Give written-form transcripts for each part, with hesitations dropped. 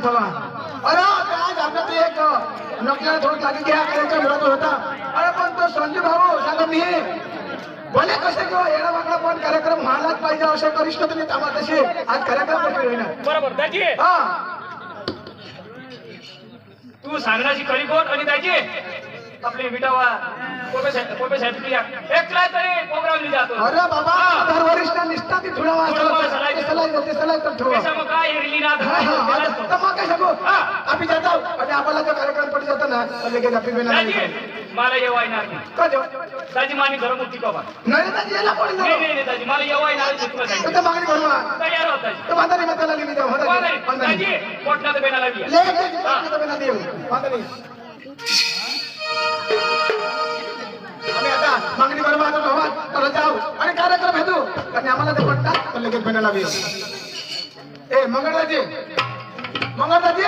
बाबा. अरे आज आपल्या ते एक नकल्या थोडं जागी घ्या कार्यक्रम होत होता. अरे पण तो संजू भाऊ सांगा मी भले कसे किंवा येणं वाकडा पण कार्यक्रम व्हायलाच पाहिजे असे करिष्ठ तुम्ही कामा तसे आज कार्यक्रम कसे होईना. बरोबर दाजी. हा तू सांगण्याची खरी कोण आणि दाजी आपली विटावा कोपे साहेब एकला तरी प्रोग्राम जातो. अरे बाबा दर वरिष्ठ निष्ठा ती थोडा सलाह तर ठेवा. मग काय हिरली ना मग काय सांगू आम्ही जातो आणि आम्हाला जो कार्यक्रम पडे जातो ना लगेच आपली मला येवाय ना दाजी मानी घर मुक्ती कवा नाही दाजी याला कोणी नाही दाजी मला येवाय ना तर मागणी करू तयार होत दाजी. तर म्हातारी म्हाताला लिहिली जाऊ दाजी पोटला तर बेनाला देऊ म्हातारी आम्ही आता मागणी करू माझा भावात तर जाऊ आणि कार्यक्रम हेतू आणि आम्हाला ते पटतात तर लगेच बेनाला देऊ. ए मंगळदाजी मंगळदाजी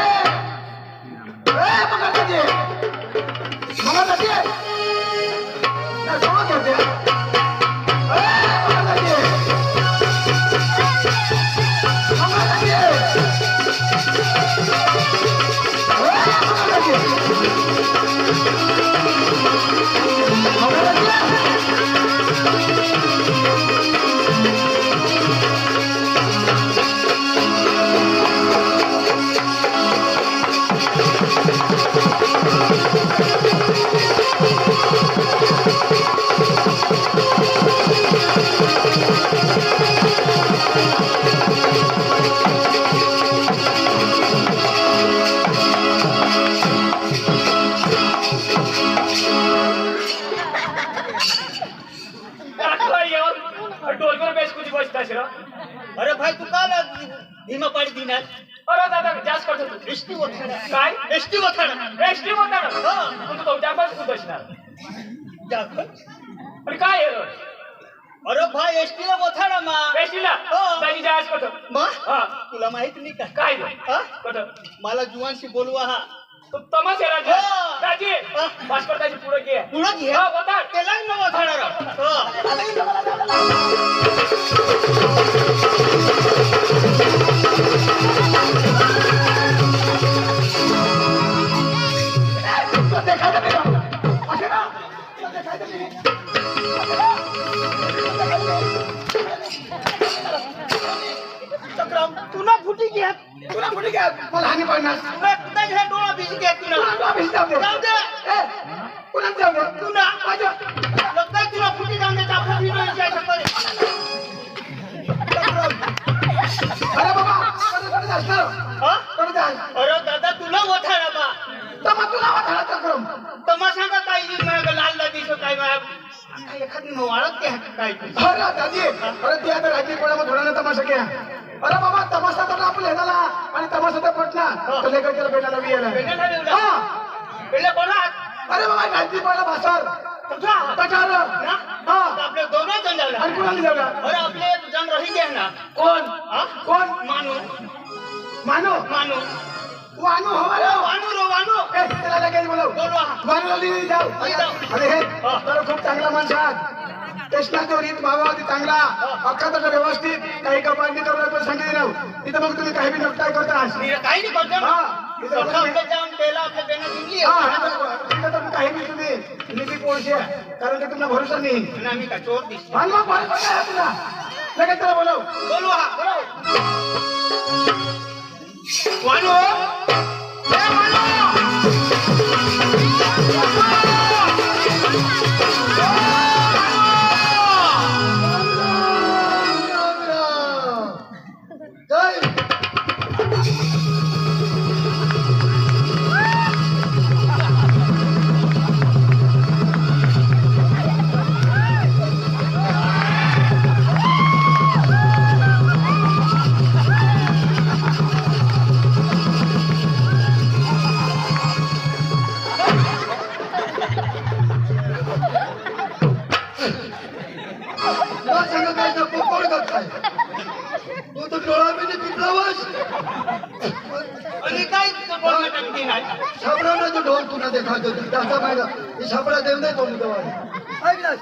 मंगळदाजी मंगळदाजी सोबत होते मंगळदाजी अरे भाई तू का धीमा पाडी दिनात. अरे दादा जास्त करतो तू एसटी वथाडा काय एसटी वथाडा तू तो जापास कुठं असणार पण काय अरे भाई एसटी ला वथाडा मा एसटीला दाजी जास्त करतो मा तुला माहित नाही का काय कुठं मला जुवानशी बोलवा हा तो तमाशा राजा दाजी भास्कर दाजी पुढे घे हा वथाड त्याला न वथाडा तुला फुटी घ्या मला हानी पडणार डोळा भिज घ्या तुला फुटी जाऊन देत अरे बाबा अरे दादा तुला वथाडा बा तुला वथाडा चक्रम तमाशा का काही लाल दिस काय एखादी वाळत काय अरे दादी अरे ते आता राजी कोणामध्ये थोडा तमाशा घ्या. अरे बाबा तमाशा तर आपल्या हेदाला आणि तमाशा तर पटना तर लेकर बेटाला बियाला अरे बाबा राजी पहिला भासर आपले दोनों जण जावला आणि कोणाला जावला अरे आपले जण रही घ्या ना कोण मानू मानू मानू वानू वानू त्याला लगेच बोलवा वानूला जाऊ अरे हे तर खूप चांगला माणूस आहात कृष्णाचा रीत भावावरती चांगला अख्खा तर व्यवस्थित काही कपांनी तर सांगितले राहू तिथं मग तुम्ही काही बी नक्की करता काही नाही करतो काही बी तुम्ही निधी पोहोचे कारण की तुम्हाला भरोसा नाही आम्ही का चोर तुला लगेच त्याला बोलवा वानू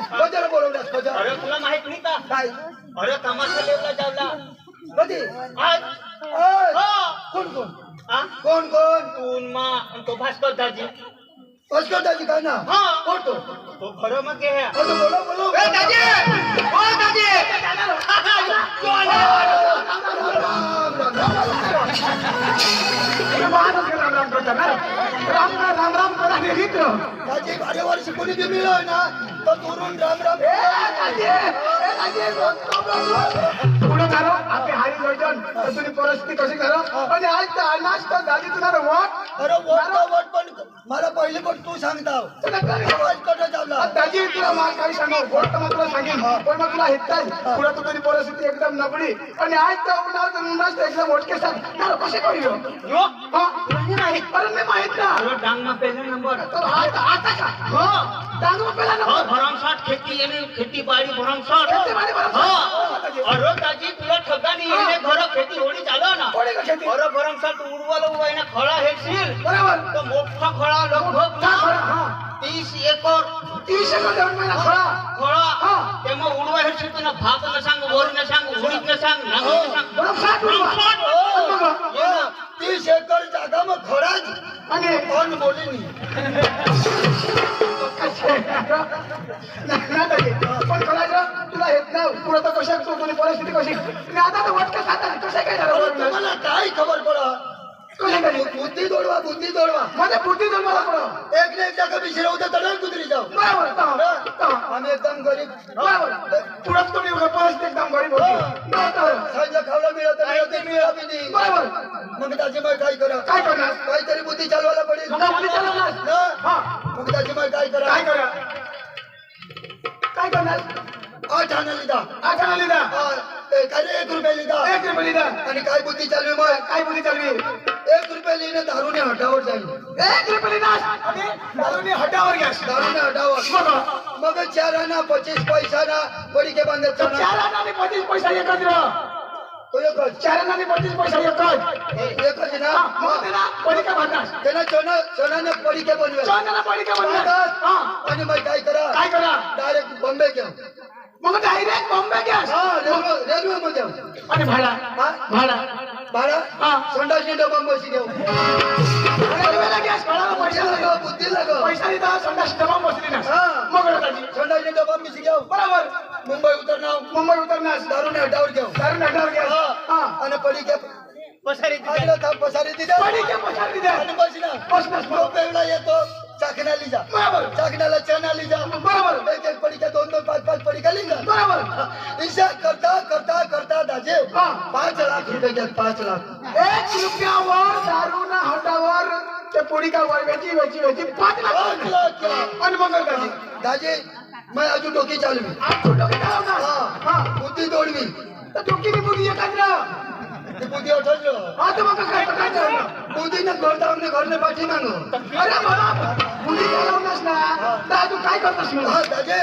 अरे तुला माहित नाही का काय अरे तमाशा लेवला जावला कधी आज कोण हा कोण कोण तू मा आणि तो भास्कर दाजी भास्करदाजी काय ना हा कोण तो तो खरं मग हे बोलो बोलो ए दाजी ओ दाजी तो आला. राम राम करा मित्र दाजी भारी वर्ष कोणी बी मिळव ना तर दुरून राम राम पुढे झालं आपली हारी जोडन तुझी परिस्थिती कशी झालं आणि आज नाच तर दाजी तुला वाट अरे वाट पण मला पहिले पण तू सांगताव दाजी तुला मला काही सांगू वोट तर तुला सांगेन पण मग तुला हेताय पुढे तू तुझी परिस्थिती एकदम नबळी आणि आज तर उन्हाच एकदम ओटके सांग मला कसे करू यो नाही अरे मी माहित ना डांग मा पहिला नंबर आता का हो डांग पेला ना भरमसाठ खेती यानी खेती बाड़ी भरमसाठ खेतीबाडी भरमसाठ. अरे दाजी तुला ठगानी येणे घर खेती होडी चालव ना होडी का खेती? अरे भरमसाठ उडवाला उवायना खळा हेशील बरोबर तो मोठा खळा लगभग का खळा? हा. 30 एकर 30 एकर देऊन महिना खळा खळा हा. तेव्हा उडवा हेशील तुला भाग न सांग वर न सांग उडीत न सांग नांगर न सांग भरमसाठ उडवा. भरमसाठ. ये ना 30 एकर जागा मग खळाच आणि कोण बोलेनी पण करायचं तुला येत ना पुढे तर कशा तुझी परिस्थिती कशी आणि आता तर वाटतं आता कसं काय झालं तुम्हाला काय खबर पडा बुद्धी दौडवा माझ्या बुद्धी दौडवाला पडा एक ना एक जागा विसरव होतं तर कुत्री जाऊ बरोबर आम्ही एकदम गरीब बरोबर पुढे तुम्ही परिस्थिती एकदम गरीब होती सांजा खावला मिळत बरोबर मग त्याची मग काय करणार काहीतरी बुद्धी चालवायला पडेल मग त्याची मग काय करा काय करणार 8 आना लिदा काय रे 1 रुपया लिदा आणि काय बुद्धी चालवी मग काय बुद्धी चालवी 1 रुपया लिहिणे दारूने हटावर जाईल 1 रुपया लिदा आणि दारूने हटावर मग 4 आना 25 पैसा ना पडी के बांधत 4 आना आणि 25 पैसा एकत्र तो एकच 4 आना आणि 25 पैसा एकच ना मग ना पडी के बांधणार त्याला सोनाने पडी के बनवेल आणि मग काय करा डायरेक्ट बॉम्बे घ्या मग डायरेक्ट बॉम्बे घ्या रेल्वे मध्ये आणि भाडा संडासनी डबा बसी घेऊ रेल्वेला गॅस भाडा पैसा देता संडास डबा बसली ना मग संडासनी डबा मिशी घेऊ बरोबर मुंबई उतरणार दारूने हटावर घेऊ आणि पडी घ्या पसारी दिदा आणि बसला येतो चाकणाली जा चाकणाला चणाली जा बरोबर एक पडिका 2-2 5-5 पडिका लिंगा बरोबर हिसाब करता दाजे 5 लाख रुपये घ्या 5 लाख 1 रुपयावर दारू ना हटावर ते पडिका वर वेची 5 लाख आणि मग दाजे मैं अजून डोकी चालवी बुद्धी दौडवी तर डोकी बुद्धी एखाद्या बुद्धी ठरलं आता मग काय बुद्धीने घरने पाठी मागो अरे बाबा बुद्धी चालवणार ना तर तू काय करतोस दाजे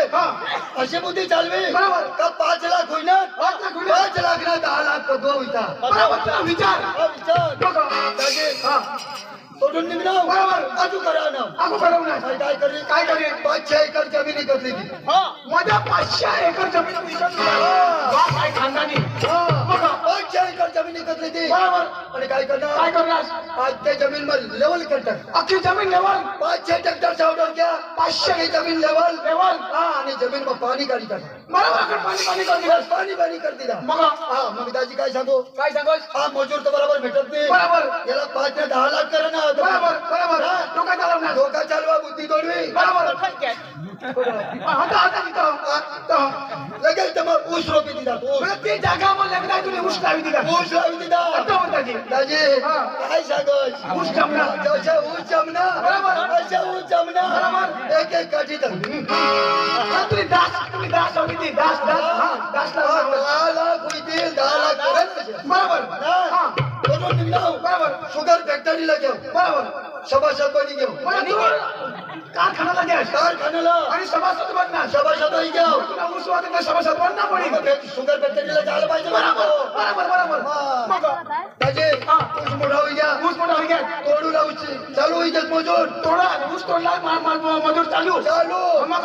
अशी बुद्धी चालवी बरोबर का 5 लाख होईना 5 लाख ना 10 लाख दो होईता बरोबर विचार दाजे तोडून निघणार बरोबर आजू करवणार काय करी 5-6 एकर जमीन विकतली ती माझ्या 500 एकर जमीन विकतली काय खानदानी 500 एकर जमीन विकतली ती बरोबर आणि काय करणार आज त्या जमीन मध्ये लेवल करतात अख्खी जमीन लेवल 500 ट्रॅक्टर चावडर घ्या 500 ही जमीन लेवल आणि जमीन मग पाणी काढतात बरोबर पाणी कर दिला मग दाजी काय सांगू मजूर तर बरोबर भेटत नाही बरोबर याला 5 ते 10 लाख करा ना बरोबर डोका चालवा बुद्धी दौडवी बरोबर लगेच तर मग ऊस रोपी दिला ती जागा मग लग्न तुला ऊस लावी दिला दाजी काय सांगस ऊस जमना ऊस जमना एक काठी तुम्ही दास होती ती दास 10 लाख होईल 10 लाख बरोबर शुगर फॅक्टरीला घेऊ बरोबर सभासद बनी घेऊ कारखान्याला घ्या आणि सभासद बनणार घेऊ तुला ऊस वाटत सभासद बनणार पडेल शुगर फॅक्टरीला जायला पाहिजे बरोबर मग दाजे ऊस मोठा होई घ्या तोडू ऊस चालू होई मजूर तोडा ऊस तोडला मजूर चालू मग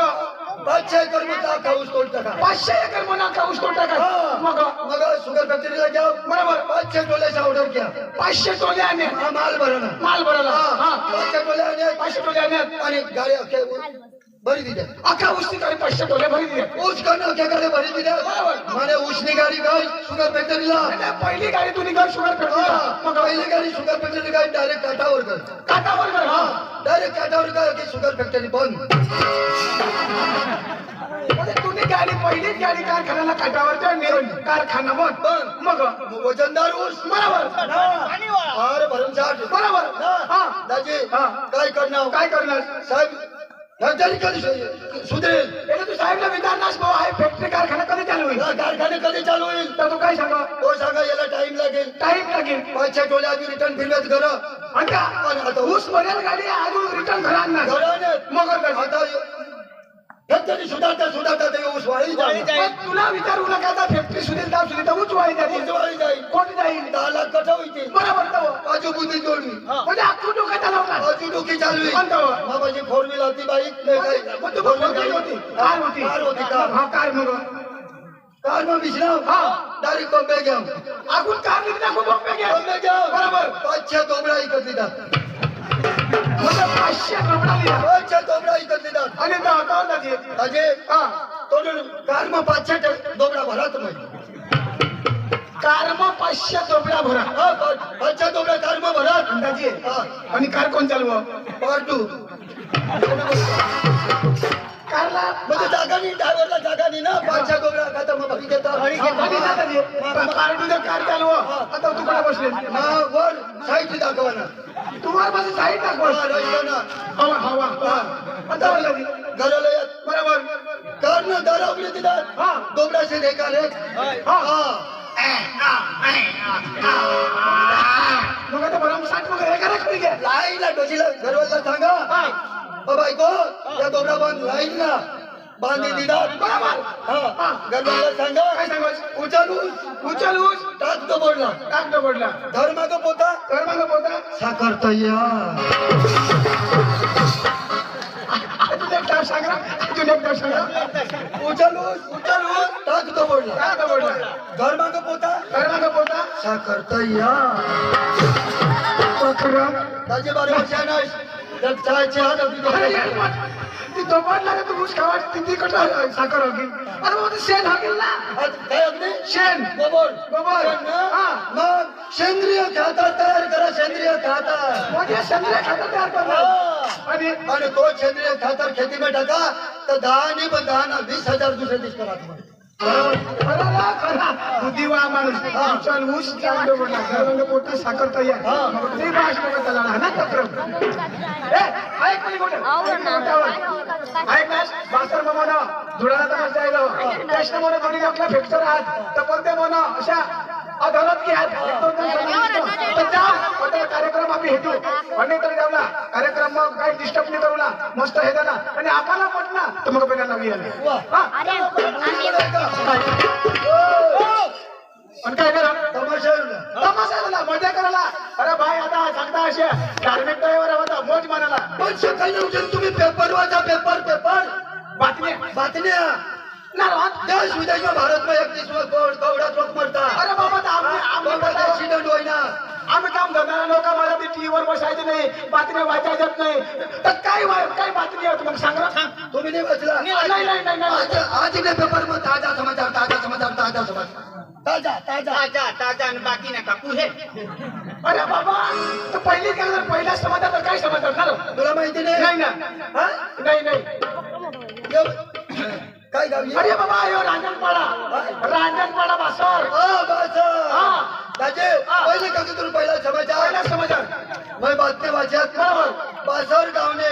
500 एकर मध्ये अख्खा ऊस तोड टाका 500 एकर म्हणून अख्खा ऊस तोड टाका मग मग शुगर फॅक्टरीला घ्या बरोबर 500 टोल्याचा ऑर्डर घ्या 500 टोले आणि हा माल भरणा माल भरायला हा 500 टोले आणि 500 टोले आणि आणि गाडी अख्ख्या भरी दिल्या अख्खा ऊस तिकडे 500 टोले भरी दिले ऊस करणं अख्ख्याकडे भरी दिल्या म्हणे ऊसनी गाडी काय शुगर फॅक्टरीला पहिली गाडी तुम्ही कर शुगर फॅक्टरीला मग पहिली गाडी शुगर फॅक्टरी काय डायरेक्ट काठावर कर काटावर कर हा डायरेक्ट काठावर कर की शुगर फॅक्टरी बंद म्हणजे तुम्ही गाडी पहिलीच गाडी कारखान्याला काटावर नेऊन कारखाना मग वजनदार ऊस बरोबर आणि वा. अरे भरमसाठ बरोबर हा दाजी हा. काय करणार काय करणार साहेब फॅक्टरी कधी सुधरेल એટલે तू साहेबला विचारणास भाऊ आहे फॅक्टरी कारखाना कधी चालू होईल हा कारखाने कधी चालू होईल तर तू काय सांगा तो सांगा याला टाइम लागेल टाइम लागेल 500 टोले आधी रिटर्न फिरवेत घर आणि त्या ऊस भरेल गाडी अजून रिटर्न घरा आणणार घराने मग आता फॅक्टरी सुधारता ते ऊस वाळी जाईल जाईल. तुला विचारू नका आता फॅक्टरी सुधील तर ऊस वाढी ऊस वाळी जाईल कोण जाईल 10 लाख कथा होईल बरोबर तो आजू बुद्धी जोडली म्हणजे अख्खू डोकं चालवणार आजू डोकी चालवी कोणतं? बाबाची 4 व्हील होती बाईक मग तू कोणती होती कार होती कार होती कार हा कार मग कार मग विश्राम हा डायरेक्ट कोंबे घ्या अजून कार निघणार खूप उपयोग आहे. कोंबे घ्या बरोबर 500 तोबडा इकत देतात म्हणजे 500 कपडा लिहा 500 तोबडा इकत देतात आणि तो आता जाते अजे हा तोडून कार मग 500 तोबडा भरात मग कार मग 500 चोपडा भरा हा 500 तोबडा कार मग भरात अंदाजे हा आणि कार कोण चालवा पार्टू कारला म्हणजे जागा नाही ड्रायव्हरला जागा नाही ना 500 तोबडा खाता मग भरी घेतात आणि दादाजी पार्टीचं कार चालवा आता तू कुठे बसले मग वर साईड दाखवा ना तुम्हाला माझं साईड दाखवा ना हवा हवा आता दादाजी घराला येत बरोबर कार ना दारावली तिथं हा दोबडाचे रेखा रे हा हा मग आता बरं साठ मग हे करा की घ्या लाईनला डोजीला घरवाला सांगा बायको या दोबडा बांध लाईनला बांधी दिदात बरोबर हा घरवाला सांगा काय सांगायचं उचल ऊस टाक तो बोलला टाक पडला धर्माग पोता कर मग पोता साखर तयार तुझे एक टाप सांगा तुझे एक टाप सांगा उचल ऊस टाक तो बोलला टाक पडला धर्माग पोता कर मग पोता साखर तयार पकरा ताजे 12 वर्षांना चायचे हात अगदी ती दोपट लागे तू ऊस खावा ती कटा साखर होगी अरे मग शेण होगील ना काय अगदी शेण गोबर हा मग सेंद्रिय खाता तयार करा सेंद्रिय खाता म्हणजे सेंद्रिय खत तयार करणार आणि तो सेंद्रिय खातर खेती में टाका तर 10 नाही पण 10 ना 20,000 दुसऱ्या दिवशी करा तुम्हाला खरा बुद्धिवा माणूस चल ऊस चांगलं बोलला घरंग पोटी साखर तयार ते भाष नको त्याला ना चक्रम ऐक नाही कुठे ऐक ना मास्तर मामा धुळाला तर मजा येईल प्रश्न म्हणून कोणी आपला फेक्चर आहात तर कोणते म्हणा अशा अदालत की आहेत कार्यक्रम आम्ही हेतू आणि तरी जाऊला कार्यक्रम मग काही डिस्टर्ब नाही करूला मस्त हे झाला आणि आम्हाला म्हटला तर मग पहिला नवी आले आणि काय करा तमाशा झाला मजा करायला अरे भाई आता सांगता असे धार्मिक तयावर होता मोज मानाला पण सकाळी उठून तुम्ही पेपर वाचा पेपर बातम्या ना देश विदेश में भारत में 31 कवड़ा लोक मरता अरे बाबा आम्ही ऍक्सिडेंट होईना आम्ही काम करणारा लोक मला ते टीव्हीवर बसायचे नाही बातम्या वाचायच्या नाही तर काय बातमी होती मग सांगा तुम्ही नाही वाचला नाही आज ने पेपर में ताजा समाचार ताजा आणि बाकी नका कुहे अरे बाबा तर पहिला समाचार तर काय समाचार ना तुला माहिती नाही ना नाही काय गावी अरे बाबा यो रांजणपाडा बासर दाजे पहिले का तुला पहिला समाचार मैं बातम्या वाचत बासर गावने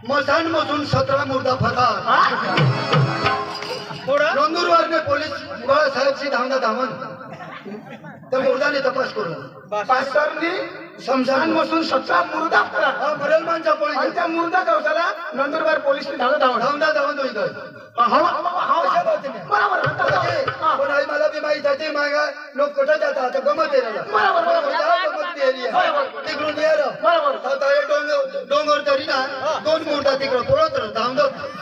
मसान मधून 17 मुर्दा फरार नंदुरबारने पोलीस बाळासाहेबची धावण त्या मुर्दाने तपास करू बासरनी समजान मसून 17 मुर्दा फरार मरेल माणसा पोलीस आणि त्या मुर्दा गवसाला नंदुरबार पोलीस धावून बरोबर पण आई मला बी माहित आहे मागा लोक कुठं जातात गमत तिकडून ये डोंगर तरी ना 2 मुर्दा तिकडं पळत धावून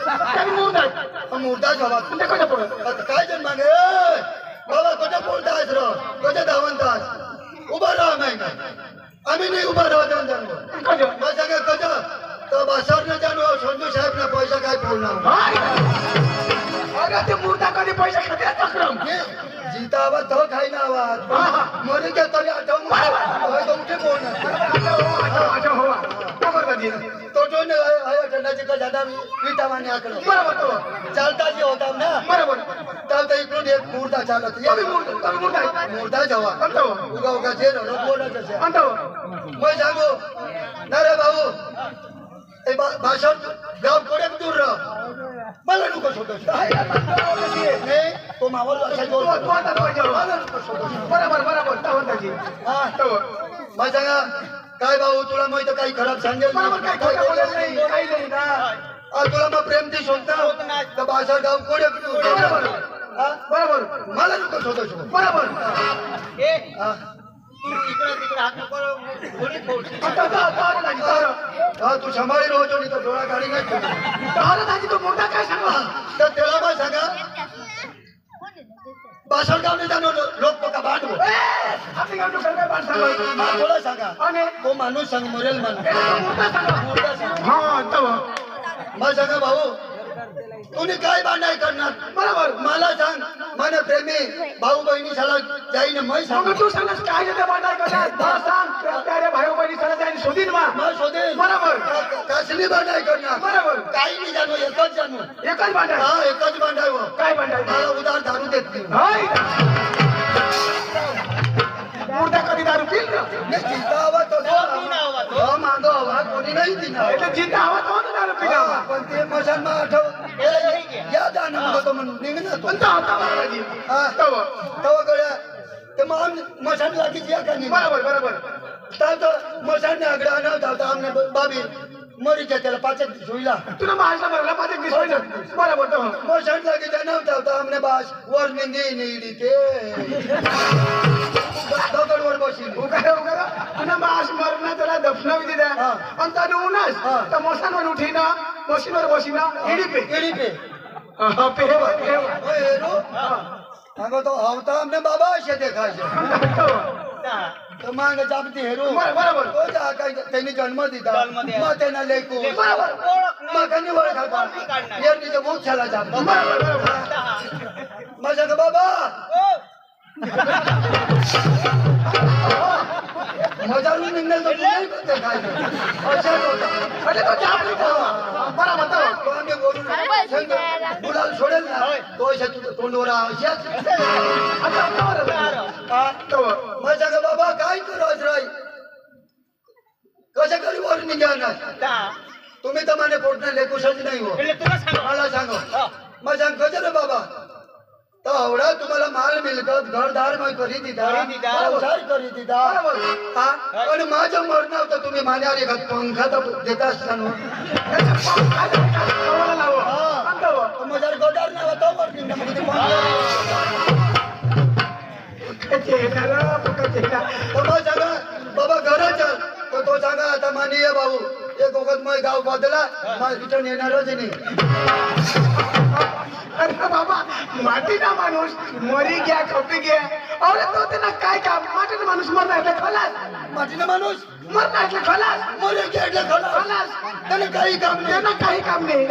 काही मुर्दाच हवा तुमच्या कसं पडत आता काय जण मागे बाबा कुठे बोलतास र कुठे धावतास उभा राहा नाही का आम्ही नाही उभा राहू जाऊन जाणलो मग सगळं कसं तर बसवणं जाणू संजू साहेब ना पैसा काय बोलणार अरे ते मुर्दा कधी पैसे खाते चक्रम जीता आवाज तो खाई ना आवाज मरे क्या तरी आठवण उठे बोलणार तो जो ठंडाची का ज्यादा विटावाने आकडो बरोबर चालता जे होता ना बरोबर चालता इकडून एक मुर्दा चालत मुर्दा जवा उगा उगा जे बोलत मग सांगू ना रे भाऊ ते भाषण गाव कडे दूर राह मला नको छोटस तो मावळ बरोबर बरोबर मग सांगा काय भाऊ तुला माहित काही खराब सांगेल काही नाही ना तुला मग प्रेम ती शोधता तर भाषा गाव कडे बरोबर मला नको छोटस बरोबर तू सांभाळी रोजो नाही तर डोळा गाडी नाही तो मोठा काय सांगा तर त्याला काय सांगा भाषण गाव नाही जाणो लोक पका भांडवो आपली गाव काय बात सांगा थोडा सांगा आणि तो माणूस सांग मरेल हा तो मग सांगा भाऊ तुम्ही काय बांधाय करणार बरोबर मला सांग मन प्रेमी भाऊ बहिणी साला जाईन मैं सांग तू सांगस काय ते बांधाय करणार सांग प्यारे भाई बहिणी साला जाईन शोधीन मग शोधे बरोबर कसली बांधाय करणार बरोबर काही नाही जाणू एकच जाणू एकच बांधाय हा एकच बांधाय हो काय बांधाय मला उधार दारू देत नाही मोठा कधी दारू पिल मी चिंता हवा तो मागो हवा कोणी नाही दिला એટલે જીતા આવા તો ને દારૂ પીના पण ते मशानमा आठव या जाणं म्हणतो म्हणून निघणार तो पण तो होता बाबाजी हा तव तव गड्या ते मग मशान लागीच या का नाही बरोबर बरोबर तर मशान आगडा न धावता आमने बाबी मरी जा त्याला पाचक झुईला तुला महाराष्ट्र भरला पाच दिवस बरोबर तो मशान लागी जा न धावता आमने बास वर निंदी निडी ते दगडवर बसली उगारा तुला मास मरना त्याला दफनावी दिला आणि त्याने उन्हास तर मसानवर उठीना मशीनवर बसीना एडी पे हा पेवा ओए रो आगो तो आवता हमने बाबा असे देखायचे तर मांग जापती हेरू बरोबर तो जा काय त्यांनी जन्म दिला मग त्यांना लेकू मग त्यांनी ओळखा यांनी मुख छाला जाप माझ्या का बाबा मजारून निघणार तो नाही देखायचं अशा होता अरे तो जाप बरोबर तो आम्ही बोलून गुलाल सोडेल ना तो अशा तोंडवर अशाच माझ्या का बाबा काय करू अजराई कशा करी वर निघा तुम्ही तर माने पोटना लेकुशच नाही हो मला सांगा माझ्या कशा रे बाबा तो आवडा तुम्हाला माल मिळकत घरदार मग करी दिदा करी दिदा आणि माझं मरण होतं तुम्ही माझ्यावर एखाद पंखा तर देता असताना माझ्या गदार नाही होता सांगा बाबा घरच तो सांगा आता मानीय भाऊ एक वखत मग गाव बदला रिटर्न येणारच नाही अरे बाबा माटी ना माणूस मरी गया खपी गया और तो तेना काय काम माटी ना माणूस मरना એટલે खलास माटीना माणूस मरना એટલે खलास मरे की એટલે खलास त्याने काही काम नाही तेना काही काम नाही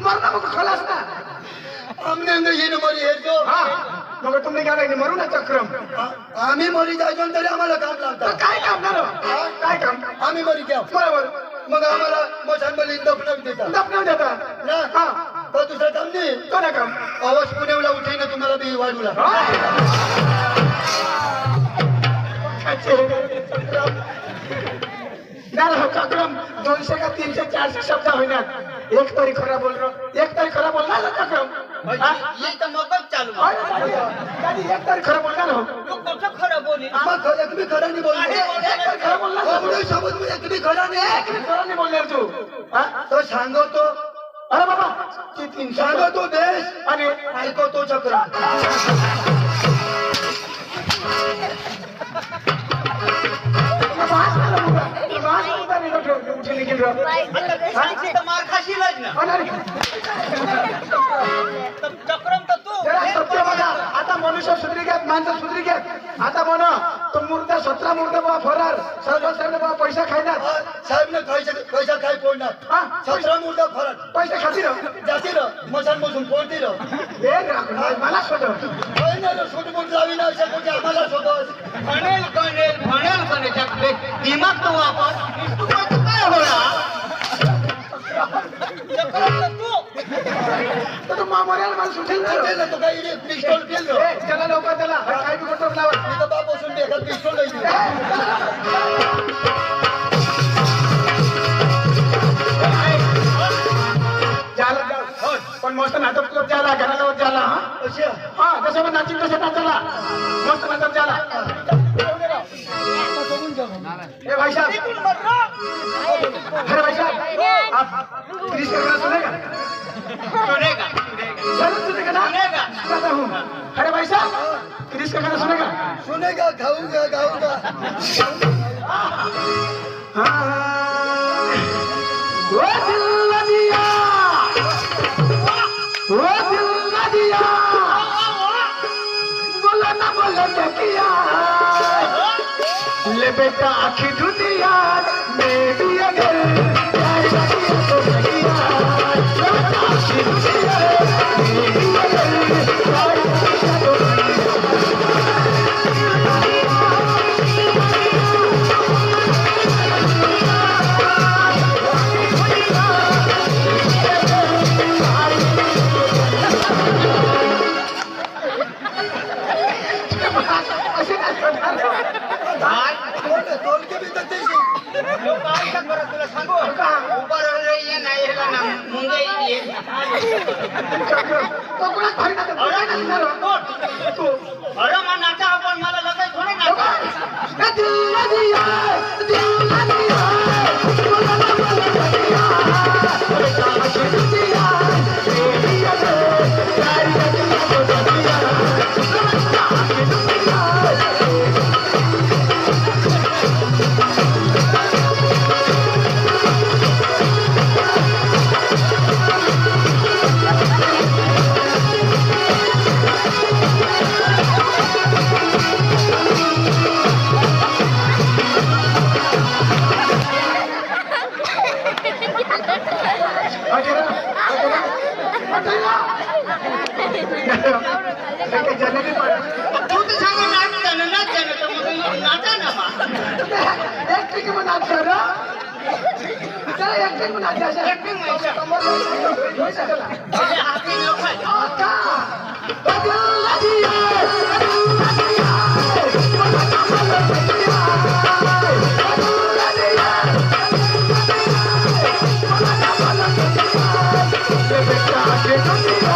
मरना मग खलास ना आमने अंग येणं मरी हेरतो हा मग तुम्ही काय नाही मरू ना चक्रम आम्ही मरी जायचो तरी आम्हाला काम लागतं काय काम ना काय काम आम्ही मरी घ्या बरोबर मग आम्हाला मशानबली दफनवून देतात दफनवून देता ना हा तर दुसरं काम नाही तो ना काम आवाज पुण्याला उठे ना तुम्हाला बी वाढूला चक्रम 200 का 300 400 शब्द होईनात एक तरी खरा बोल रहा एक तरी खरा बोलना ना चक्रम ये तर मगच चालू दादी एक तरी खरा बोलना ना तू कसं खरं बोली मग एक बी खरा नाही बोलले एक तरी खरा बोलना बाबडे सोबत मी एक बी खरा नाही एक तरी खरा नाही बोलणार तू तो सांगतो अरे बाबा ती 300 सांगतो देश आणि ऐकतो चक्र उठे येईल रे? आता तू सांगशील तर मार खाशीलच ना. हो ना रे? तर चक्रम तर तू. जरा सत्य बघा. आता मनुष्य सुधरी घेत, माणसं सुधरी घेत. आता म्हण तो मुर्दा 17 मुर्दा बाबा फरार, साहेब बाबा पैसा खायतात. साहेब ने पैसा खाई फोडणार. हा? 17 मुर्दा फरक पैसे खाती रे? जाती र मसान बसून फोडती र मला शोधव. सुटबुट लावी नाही शकत आम्हाला शोधस. म्हणेल कणे दिमाग तो वापर. तू काय होणार? चक्रम तर तू. तर तो मामोऱ्याला मला सुटेल ना. तो काही पिस्टॉल केलं. त्याला लवकर त्याला काय बी गोष्ट लावा. मी तर बाप बसून बेकार पिस्टॉल नाही. पण मस्त नाटक तो झाला घराला झाला. हा जसं पण नाचिक तसं नाचला. मस्त नाटक झाला. ए भाई साहब, अरे भाई साहब, आप प्लीज करना सुनेगा? सुनेगा. जरूर सुनेगा ना? सुनेगा. सुनाता हूँ. अरे भाई साहब, प्लीज का गाना सुनेगा? सुनेगा खाऊंगा गाऊंगा. वो दिल न दिया, वो दिल न दिया, बोला ना बोला क्या किया, ले बेटा आखी दुनिया में भी अगर प्यार किया तो बढ़िया, ले बेटा आखी दुनिया में भी अगर प्यार किया तो तोल के भी तक लोक ऐका करत तुला सांगू. उभं राहिलं ये नाही ह्याला ना मुंगे ये. तो कोणा भारी ना तू अरे मग नाचा आपण मला लगाय थोडे नाचा. दिल न दिया, दिल न दिया, बोला ना बोला क्या किया, बेटा आखी दुनिया में भी अगर प्यार किया तो बढ़िया, बेटा आखी दुनिया तू तर सांग नाच ना तर मग नाचा ना मग. एक्टिंग में नाच कर रहा, चला एक्टिंग में नाच जा. Acting में नाच. हो सकला. अरे हाती नको आहे. आका, दिल न दिया, दिल न दिया, बोला ना बोला क्या किया, दिल न दिया, बोला ना बोला क्या किया, ये बेटा आखी दुनिया.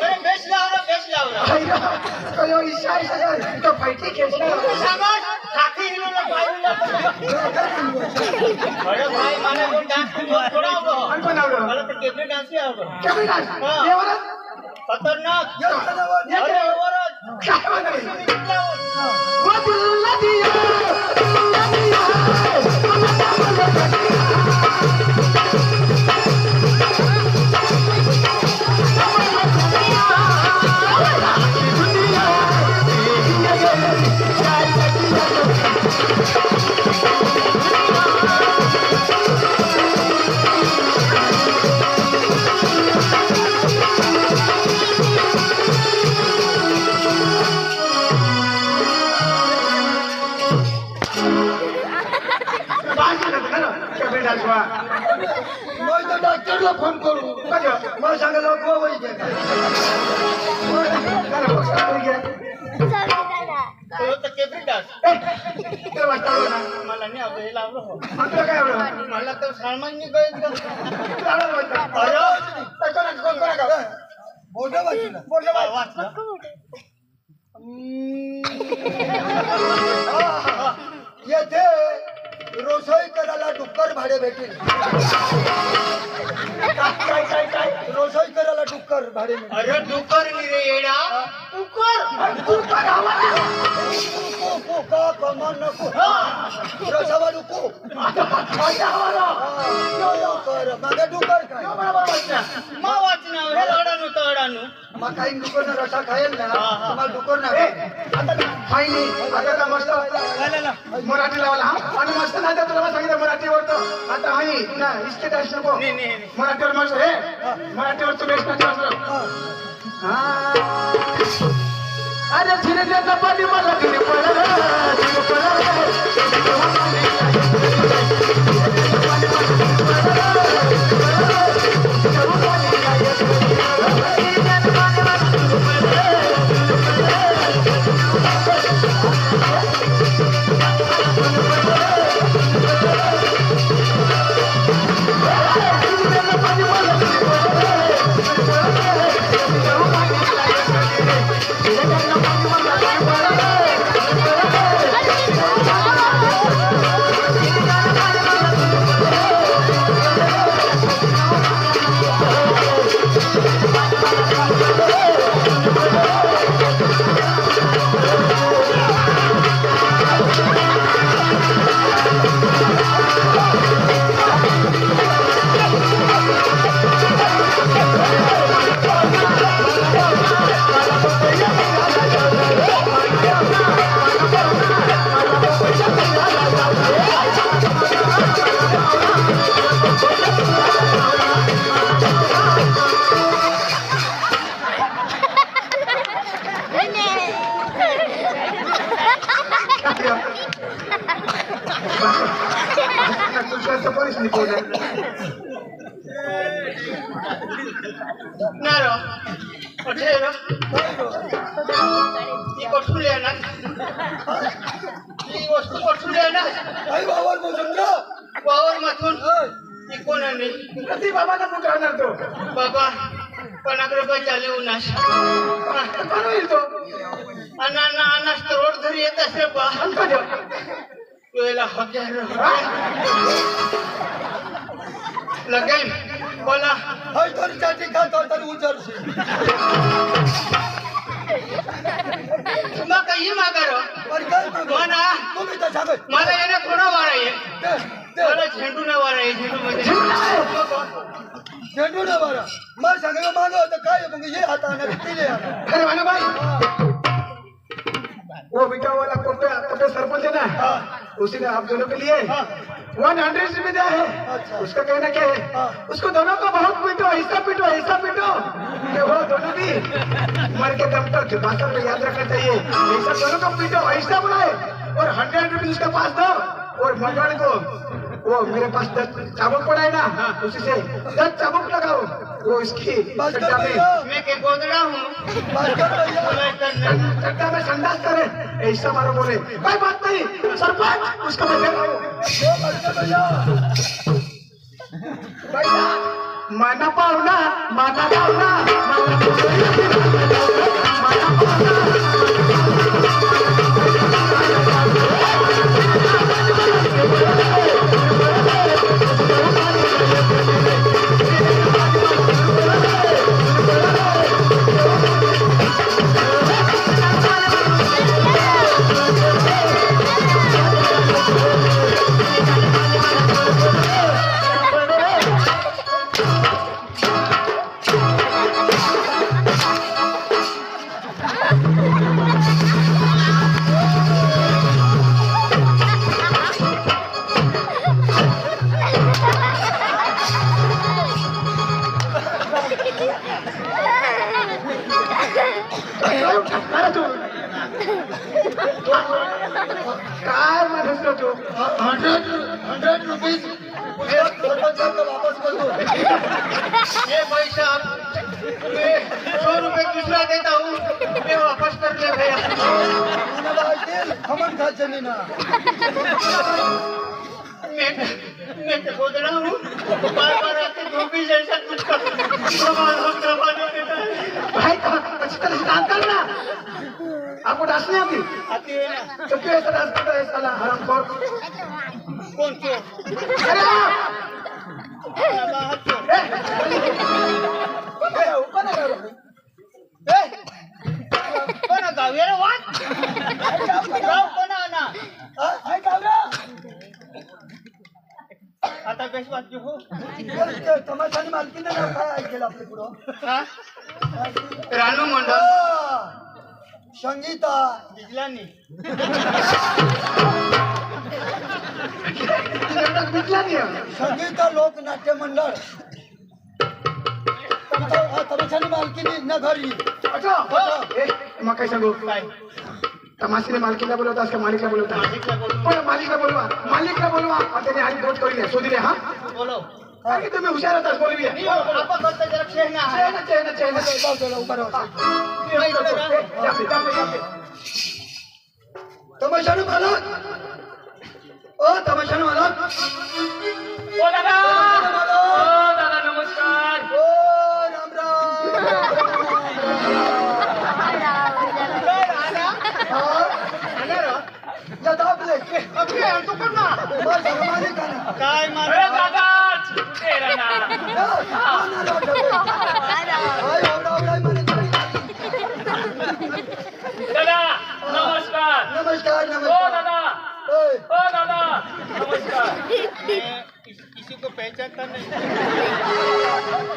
अरे बेस लावला. तू सांगस हाती हिलवलं पाहिलं. अरे भाई मला कोण डान्स थोडा आवडतो. मला तर केबरी डान्स आवडतो. खतरनाक. अरे वरच. वाजता ना मला नाही आवडत हे लावलं हो. तुला काय आवडलं मला तर सामान्य कळत का मोठं वाचलं. येथे रोषाई करायला डुक्कर भाडे भेटेल. काय काय काय रोषाई करायला डुक्कर भाडे मिळेल. अरे डुकर नि रे येडा का कमान नको रसावा नको मागे डुक्कर काय मा वाचनावर हे अडाणू तर अडाणू मग काही डुकर रसा खायला ना तुम्हाला डुकर ना आता का मस्त मराठी लावला आणि मस्त नाही तर तुला सांगितलं मराठीवर तर आता आहे तुला इतके टाइम नको मराठीवर मस्त हे मराठीवर तू बेस्ट अरे धीरे धीरे पाणी मला धीरे बाबांना कुठे राहणार तो बाबा 50 रुपये चालले उन्हास होईल तो अनास तर रोड घरी येत असेल बा हजार लगेन बोला तुम्हा काही मागा म्हणा मला येणं थोडा वारा आहे मला झेंडू न वारा आहे झेंडू मध्ये झेंडू ना बारा मग सांगा मागं होतं काय मग ये हाताने पिले अरे माना भाई वो बेटा वाला कोटे सरपंच है ना उसी ने आप दोनों के लिए 100 रुपये दिया है उसका कहना क्या है उसको दोनों को बहुत पीटो ऐसा पीटो कि वो दोनों भी मर के दम तक भाषण में याद रखना चाहिए ऐसा दोनों को पीटो ऐसा बुलाए और 100 रुपये उसके पास दो और मंगल को वो मेरे पास 10 चाबुक पड़ा है ना उसी से 10 चाबुक लगाओ वो इसकी चड्डा में मैं के गोदड़ा हूँ चड्डा में संडास करे ऐसा मारो बोले कोई बात नहीं सरपंच उसको मैं दे रहा हूँ भैया माना पाहुणा माना पाहुणा काय म्हणत तू 100 रुपीज वापस करतो ये पैसा मैं 100 रुपये दूसरा देता हूँ मैं वापस कर ले भैया खमण खायचं नाही ना मैं तो गोदड़ा हूँ बार-बार आके धोबी जैसा कुछ कर भाई अच्छी तरह से डांस करना आपको डांस नहीं आती आती है ना तो क्यों ऐसा डांस करता है साला हरामखोर कौन क्यों अरे बाहर क्यों ऊपर ना करो कोणा गाव रे वाट गाव कोणा ना हाय गावरा आता बेस वाटतो हो तमाशाने मालकीने नाव काय ऐकेल आपले पुढं हा रानू मंडळ संगीता बिजलानी बिकला नहीं है संगीता लोकनाट्य मंडळ तमाशाने मालकीने न घरी अच्छा ए मग काय सांगू काय तमाशीने मालकीला बोलवता का मालिकला बोलवता मालिकला बोलवतो. पण मालिकला बोलवा आणि त्याने हात बोट करी शोधिले हा बोलो काय तुम्ही हुशार होता बोलवी नहीं हो आपा करता जरा खेळना है चेहना उभा राहा नहीं बोलेगा तमाशाने मालक ओ तमाशाने मालक ओ दादा ओ दादा नमस्कार ओ राम आपले अपने आणतो कर ना काय अरे मार दादा कुठे राहणार दादा नमस्कार नमस्कार ओ नमस्कार दादा ओय, ओ दादा नमस्कार इसी को पहचानता नहीं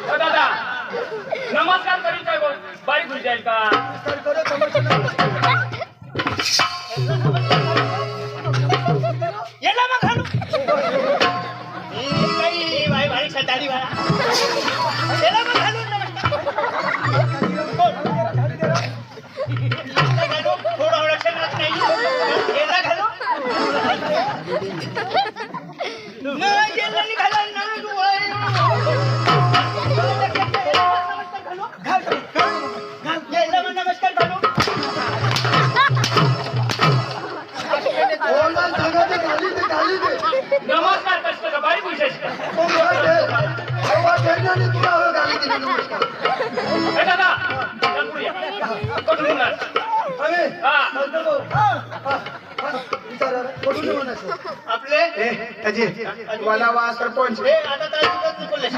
ओ दादा नमस्कार करीत आहे बारीक होई जाईल का नमस्कार करो तमाशाने येला मग घालू काही भाई भाई सताडी वाला येला मग घालू घालू थोडा ओळखत नाही येला घालू नाही येला नाही घाला ना नमस्कार घालू बोलणार सांगायचे गाली दे नमस्कार कसं का बारीक होई जाईल तुला हो गाली दिली नमस्कार ए दादा चल पुढे कोण बोलणार आम्ही हा कुठून म्हणायचं आपले ए त्याची वाला वा सरपंच हे आता ताजी बोलले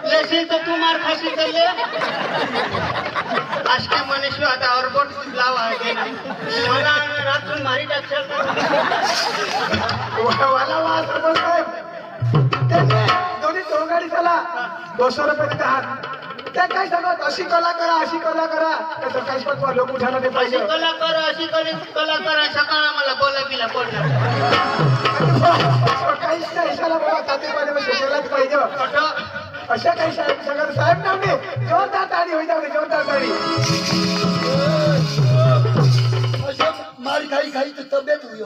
लेशील तर तू मार खाशील तर ले आजके मनुष्य आता ऑरबोट लावा आहे मला रात्रून मारी टाकशाल वाला वा सरपंच साहेब त्यांनी दोन्ही टोंगाडी चला 200 रुपये देते हात त्या काय सांगत अशी कला करा त्या सरकारी पद लोक उठायला ते पाहिजे अशी कला करा सकाळ आम्हाला बोला बिला पडला काहीच नाही इशाला बाबा तातेमध्ये शेतालाच पाहिजे अशा काही सगळं साहेब नावने जोरदार ताडी होई जाऊ दे जोरदार ताडी असं मार खाई तर तब्येत होईल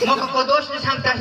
मग को दोष सांगता